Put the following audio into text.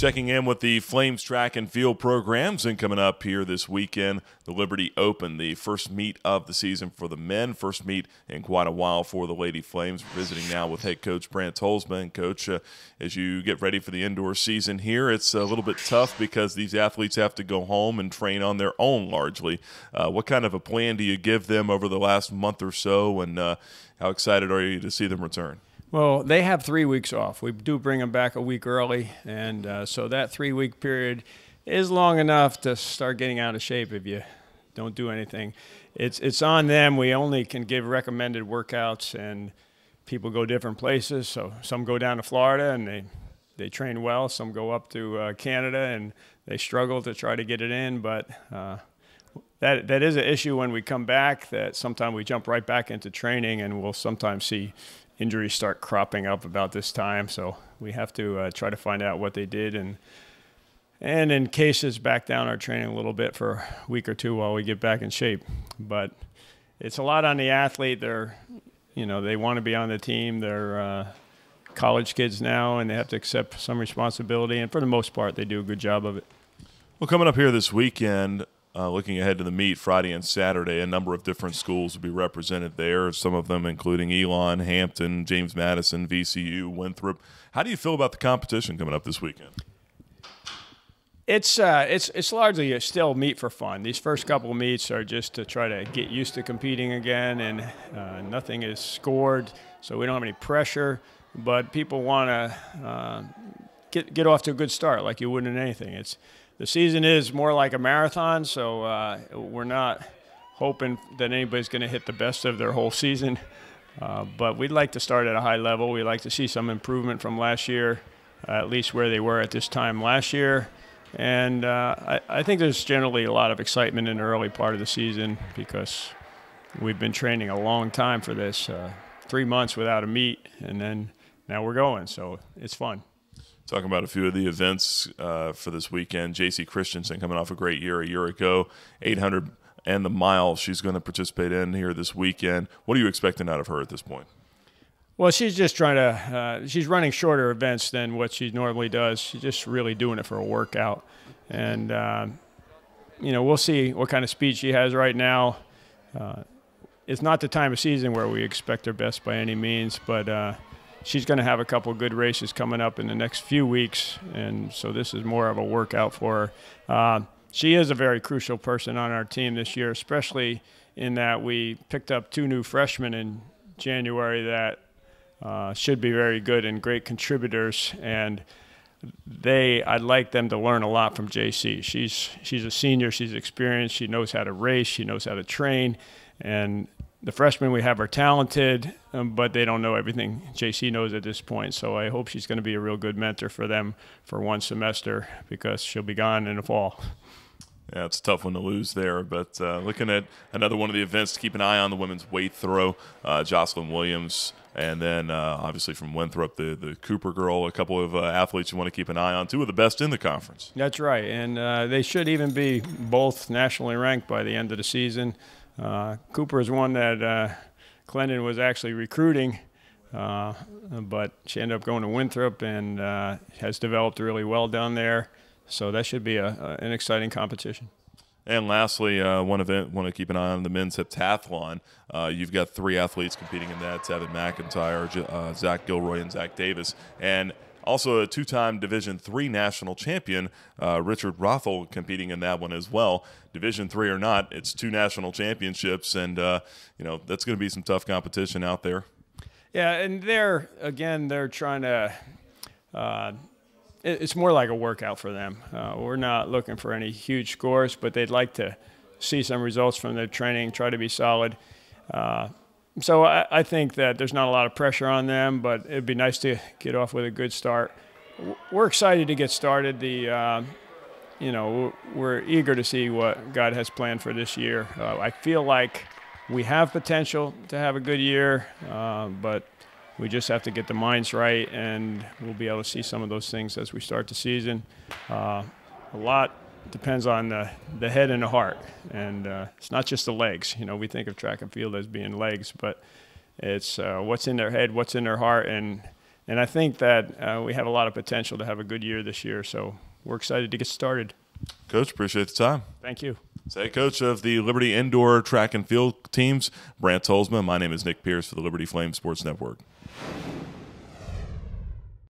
Checking in with the Flames track and field programs, and coming up here this weekend, the Liberty Open, the first meet of the season for the men, first meet in quite a while for the Lady Flames. We're visiting now with head coach Brant Tolsma. And Coach, as you get ready for the indoor season here, it's a little bit tough because these athletes have to go home and train on their own largely. What kind of a plan do you give them over the last month or so, and how excited are you to see them return? Well, they have 3 weeks off. We do bring them back a week early, and so that 3-week period is long enough to start getting out of shape if you don't do anything. It's on them. We only can give recommended workouts, and people go different places. So some go down to Florida, and they train well. Some go up to Canada, and they struggle to try to get it in. But that is an issue when we come back, that sometimes we jump right back into training, and we'll sometimes see injuries start cropping up about this time, so we have to try to find out what they did, and in cases back down our training a little bit for a week or two while we get back in shape. But it's a lot on the athlete. They want to be on the team. They're college kids now, and they have to accept some responsibility, and for the most part, they do a good job of it. Well, coming up here this weekend, looking ahead to the meet Friday and Saturday, a number of different schools will be represented there, some of them including Elon, Hampton, James Madison, VCU, Winthrop. How do you feel about the competition coming up this weekend? It's largely still meet for fun. These first couple of meets are just to try to get used to competing again, and nothing is scored, so we don't have any pressure. But people want to get off to a good start like you would in anything. The season is more like a marathon, so we're not hoping that anybody's going to hit the best of their whole season. But we'd like to start at a high level. We'd like to see some improvement from last year, at least where they were at this time last year. And I think there's generally a lot of excitement in the early part of the season because we've been training a long time for this, 3 months without a meet, and then now we're going, so it's fun. Talking about a few of the events for this weekend, J.C. Christensen coming off a great year a year ago, 800 and the mile she's going to participate in here this weekend. What are you expecting out of her at this point? Well, she's just trying to she's running shorter events than what she normally does. She's just really doing it for a workout. And, we'll see what kind of speed she has right now. It's not the time of season where we expect her best by any means, but she's going to have a couple of good races coming up in the next few weeks, and so this is more of a workout for her. She is a very crucial person on our team this year, especially in that we picked up 2 new freshmen in January that should be very good and great contributors, and I'd like them to learn a lot from JC. She's a senior, she's experienced, she knows how to race, she knows how to train, and the freshmen we have are talented, but they don't know everything JC knows at this point. So I hope she's going to be a real good mentor for them for one semester because she'll be gone in the fall. Yeah, it's a tough one to lose there. But looking at another one of the events to keep an eye on, the women's weight throw, Jocelyn Williams, and then obviously from Winthrop, the Cooper girl, a couple of athletes you want to keep an eye on, 2 of the best in the conference. That's right, and they should even be both nationally ranked by the end of the season. Cooper is one that Clendon was actually recruiting, but she ended up going to Winthrop and has developed really well down there. So that should be an exciting competition. And lastly, one event want to keep an eye on, the men's pentathlon. You've got 3 athletes competing in that: Tevin McIntyre, Zach Gilroy, and Zach Davis. And also a 2-time Division III national champion, Richard Rothel, competing in that one as well. Division III or not, it's 2 national championships, and that's going to be some tough competition out there. Yeah, and they're trying to it's more like a workout for them. We're not looking for any huge scores, but they'd like to see some results from their training, try to be solid. So I think that there's not a lot of pressure on them, but it'd be nice to get off with a good start. We're excited to get started. We're eager to see what God has planned for this year. I feel like we have potential to have a good year, but we just have to get the minds right, and we'll be able to see some of those things as we start the season. A lot depends on the head and the heart, and it's not just the legs. We think of track and field as being legs, but it's what's in their head, what's in their heart, and And I think that we have a lot of potential to have a good year this year. So we're excited to get started. Coach, appreciate the time. Thank you. Head coach of the Liberty Indoor Track and Field teams, Brant Tolsma. My name is Nick Pierce for the Liberty Flames Sports Network.